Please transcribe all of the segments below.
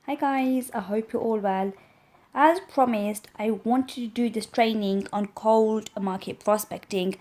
Hi guys, I hope you're all well. As promised, I wanted to do this training on cold market prospecting.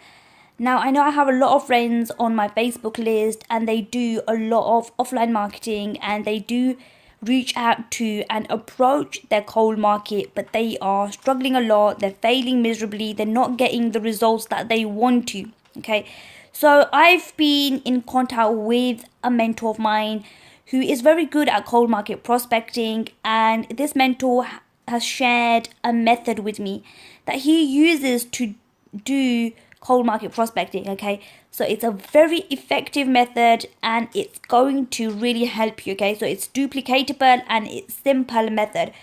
Now, I know I have a lot of friends on my Facebook list and they do a lot of offline marketing and they do reach out to and approach their cold market, but they are struggling a lot, they're failing miserably, they're not getting the results that they want to. Okay, so I've been in contact with a mentor of mine who is very good at cold market prospecting, and this mentor has shared a method with me that he uses to do cold market prospecting. Okay, so it's a very effective method and it's going to really help you. Okay, so it's duplicatable and it's simple method.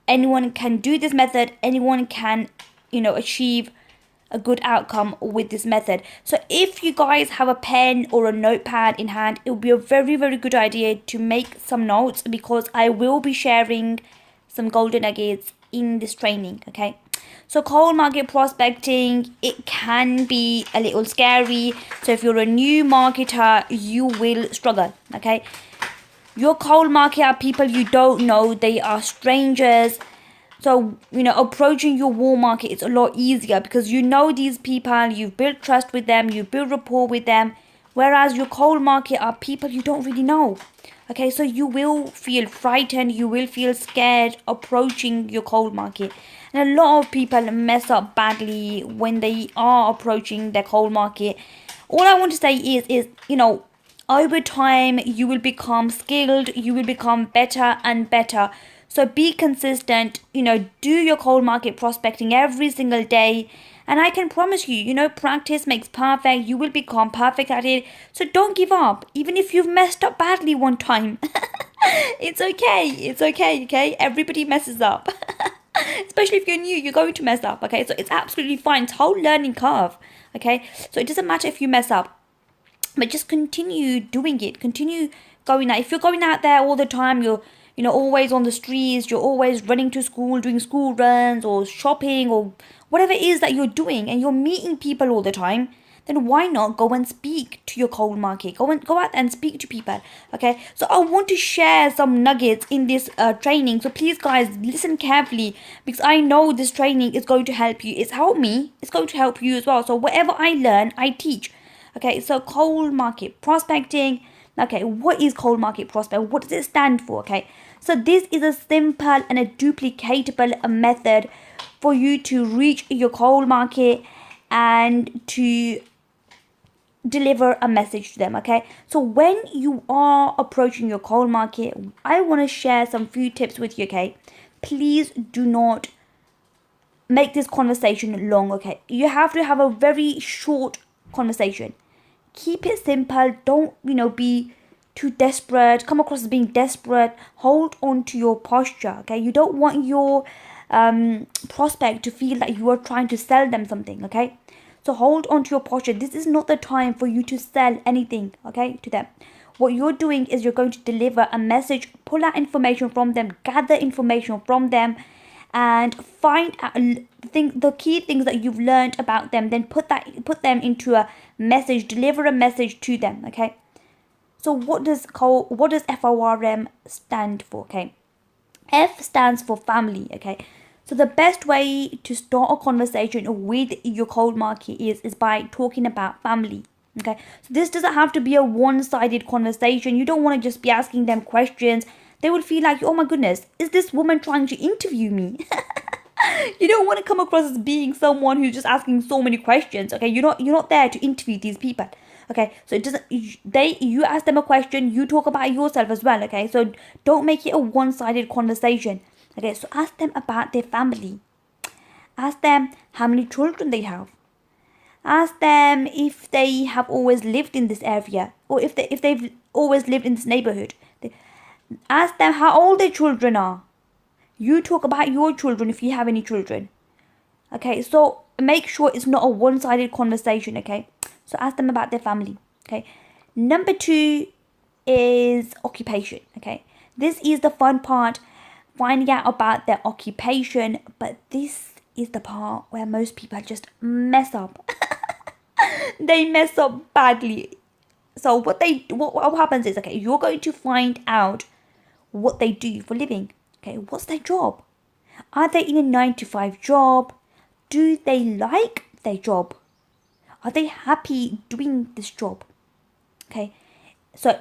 Anyone can do this method, anyone can achieve a good outcome with this method. So if you guys have a pen or a notepad in hand, it would be a very good idea to make some notes, because I will be sharing some golden nuggets in this training. Okay, so cold market prospecting, it can be a little scary. So if you're a new marketer, you will struggle. Okay, your cold market are people you don't know, they are strangers. So, approaching your warm market is a lot easier because you know these people, you've built trust with them, you've built rapport with them. Whereas your cold market are people you don't really know. Okay, so you will feel frightened, you will feel scared approaching your cold market. And a lot of people mess up badly when they are approaching their cold market. All I want to say is, over time you will become skilled, you will become better and better. So be consistent, do your cold market prospecting every single day. And I can promise you, practice makes perfect. You will become perfect at it. So don't give up. Even if you've messed up badly one time. It's okay. It's okay, okay? Everybody messes up. Especially if you're new, you're going to mess up, okay? So it's absolutely fine. It's a whole learning curve, okay? So it doesn't matter if you mess up, but just continue doing it. Continue going out. If you're going out there all the time, you're always on the streets, you're always running to school, doing school runs or shopping or whatever it is that you're doing, and you're meeting people all the time, then why not go and speak to your cold market? Go out and speak to people. Okay, so I want to share some nuggets in this training. So please, guys, listen carefully, because I know this training is going to help you. It's helped me. It's going to help you as well. So whatever I learn, I teach. Okay, so cold market prospecting. Okay, what is cold market prospect? What does it stand for? Okay, so this is a simple and a duplicatable method for you to reach your cold market and to deliver a message to them. Okay, so when you are approaching your cold market, I want to share some few tips with you. Okay, please do not make this conversation long. Okay, you have to have a very short conversation. Keep it simple. Don't be too desperate, come across as being desperate. Hold on to your posture. Okay, you don't want your prospect to feel that you are trying to sell them something. Okay, so hold on to your posture. This is not the time for you to sell anything, okay, to them. What you're doing is you're going to deliver a message, pull out information from them, gather information from them, and find out the key things that you've learned about them. Then put them into a message, deliver a message to them. Okay. So what does F.O.R.M stand for? Okay, F stands for family. Okay, so the best way to start a conversation with your cold market is by talking about family. Okay, so this doesn't have to be a one-sided conversation. You don't want to just be asking them questions. They will feel like, oh my goodness, is this woman trying to interview me? You don't want to come across as being someone who's just asking so many questions. Okay, you're not there to interview these people. Okay, so it doesn't you ask them a question, you talk about yourself as well. Okay, so don't make it a one-sided conversation. Okay, so ask them about their family. Ask them how many children they have. Ask them if they have always lived in this area, or if they've always lived in this neighborhood. Ask them how old their children are. You talk about your children if you have any children. Okay, so make sure it's not a one-sided conversation. Okay, so ask them about their family. Okay, number 2 is occupation. Okay, this is the fun part, finding out about their occupation, but this is the part where most people just mess up. They mess up badly. So what happens is, okay, you're going to find out what they do for a living. Okay, what's their job? Are they in a 9 to 5 job? Do they like their job? Are they happy doing this job? Okay, so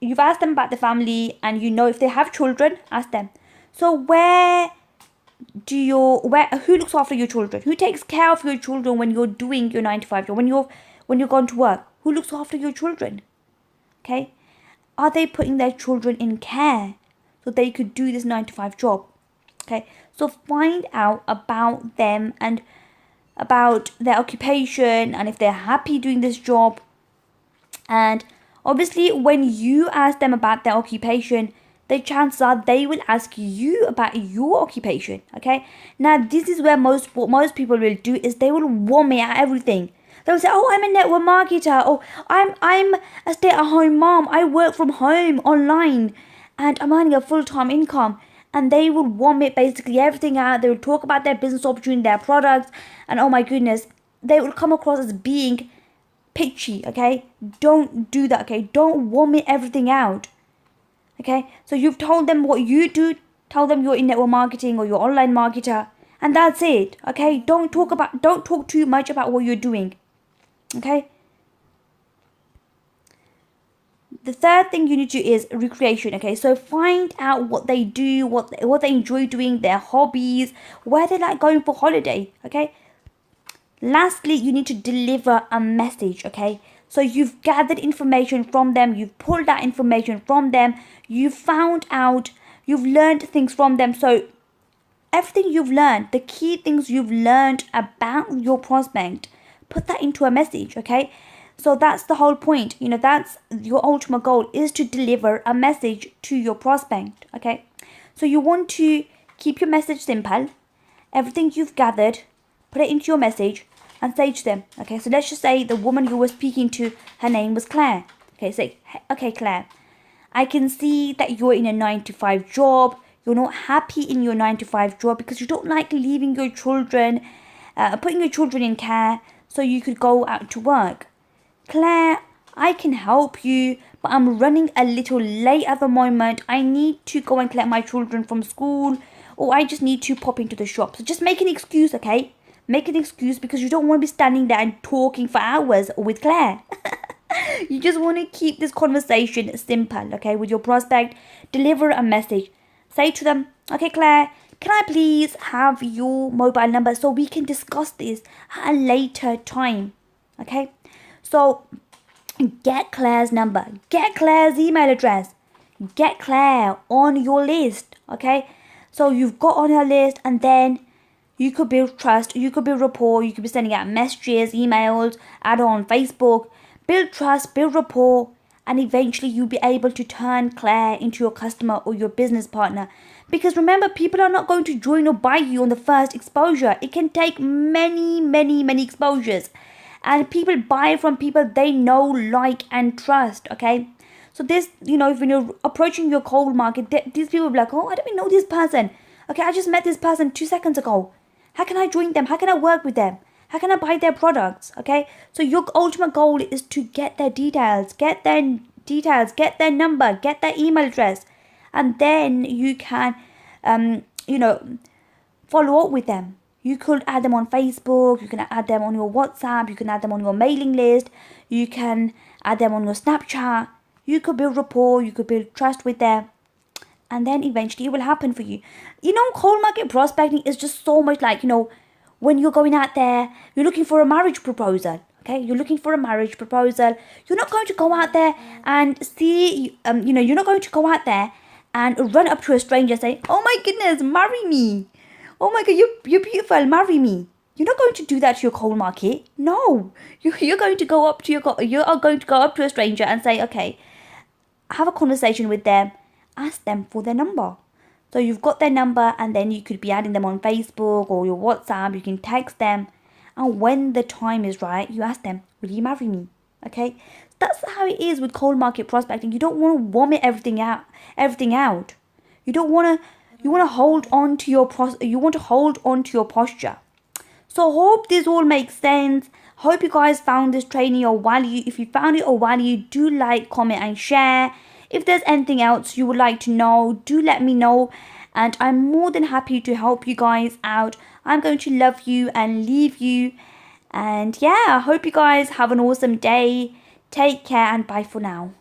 you've asked them about the family, and you know if they have children, ask them. So who looks after your children? Who takes care of your children when you're doing your 9 to 5 job? When you're going to work, who looks after your children? Okay, are they putting their children in care so they could do this 9 to 5 job? Okay, so find out about them and about their occupation and if they're happy doing this job. And obviously, when you ask them about their occupation, the chances are they will ask you about your occupation. Okay, now this is where what most people will do is they will warm me at everything. They'll say, "Oh, I'm a network marketer. Oh, I'm a stay-at-home mom. I work from home online, and I'm earning a full-time income." And they will vomit basically everything out. They will talk about their business opportunity, their products, and oh my goodness, they will come across as being pitchy. Okay, don't do that. Okay, don't vomit everything out. Okay, so you've told them what you do. Tell them you're in network marketing or you're online marketer, and that's it. Okay, don't talk too much about what you're doing. Okay. The third thing you need to do is recreation. Okay, so find out what they do, what they enjoy doing, their hobbies, where they like going for holiday. Okay. Lastly, you need to deliver a message. Okay, so you've gathered information from them, you've pulled that information from them, you've found out, you've learned things from them. So everything you've learned, the key things you've learned about your prospect, put that into a message. Okay, so that's the whole point. That's your ultimate goal, is to deliver a message to your prospect. Okay, so you want to keep your message simple. Everything you've gathered, put it into your message and say to them. Okay, so let's just say the woman you were speaking to, her name was Claire. Okay, say, "Okay, Claire, I can see that you're in a 9 to 5 job. You're not happy in your 9 to 5 job because you don't like leaving your children, putting your children in care so you could go out to work. Claire, I can help you, but I'm running a little late at the moment. I need to go and collect my children from school, or I just need to pop into the shop." So just make an excuse, okay? Make an excuse because you don't want to be standing there and talking for hours with Claire. You just want to keep this conversation simple, okay, with your prospect. Deliver a message. Say to them, "Okay, Claire, can I please have your mobile number so we can discuss this at a later time?" Okay, so get Claire's number, get Claire's email address, get Claire on your list. Okay, so you've got on her list, and then you could build trust, you could build rapport, you could be sending out messages, emails, add on Facebook, build trust, build rapport, and eventually you'll be able to turn Claire into your customer or your business partner. Because remember, people are not going to join or buy you on the first exposure. It can take many exposures. And people buy from people they know, like, and trust. Okay, so this, when you're approaching your cold market, these people will be like, "Oh, I don't even know this person. Okay, I just met this person 2 seconds ago. How can I join them? How can I work with them? How can I buy their products?" Okay, so your ultimate goal is to get their details, get their number, get their email address, and then you can, follow up with them. You could add them on Facebook, you can add them on your WhatsApp, you can add them on your mailing list, you can add them on your Snapchat. You could build rapport, you could build trust with them, and then eventually it will happen for you. Cold market prospecting is just so much like, when you're going out there, you're looking for a marriage proposal. Okay, you're looking for a marriage proposal. You're not going to go out there and see, you're not going to go out there and run up to a stranger and say, "Oh my goodness, marry me. Oh my God, you're beautiful, marry me." You're not going to do that to your cold market. No, you're going to go up to a stranger and say, "Okay, have a conversation with them, ask them for their number." So you've got their number, and then you could be adding them on Facebook or your WhatsApp. You can text them, and when the time is right, you ask them, "Will you marry me?" Okay, that's how it is with cold market prospecting. You don't want to vomit everything out. You don't want to. You want to hold on to your posture. So hope this all makes sense. Hope you guys found this training of value. If you found it of value, do like, comment, and share. If there's anything else you would like to know, do let me know, and I'm more than happy to help you guys out. I'm going to love you and leave you. And yeah, I hope you guys have an awesome day. Take care and bye for now.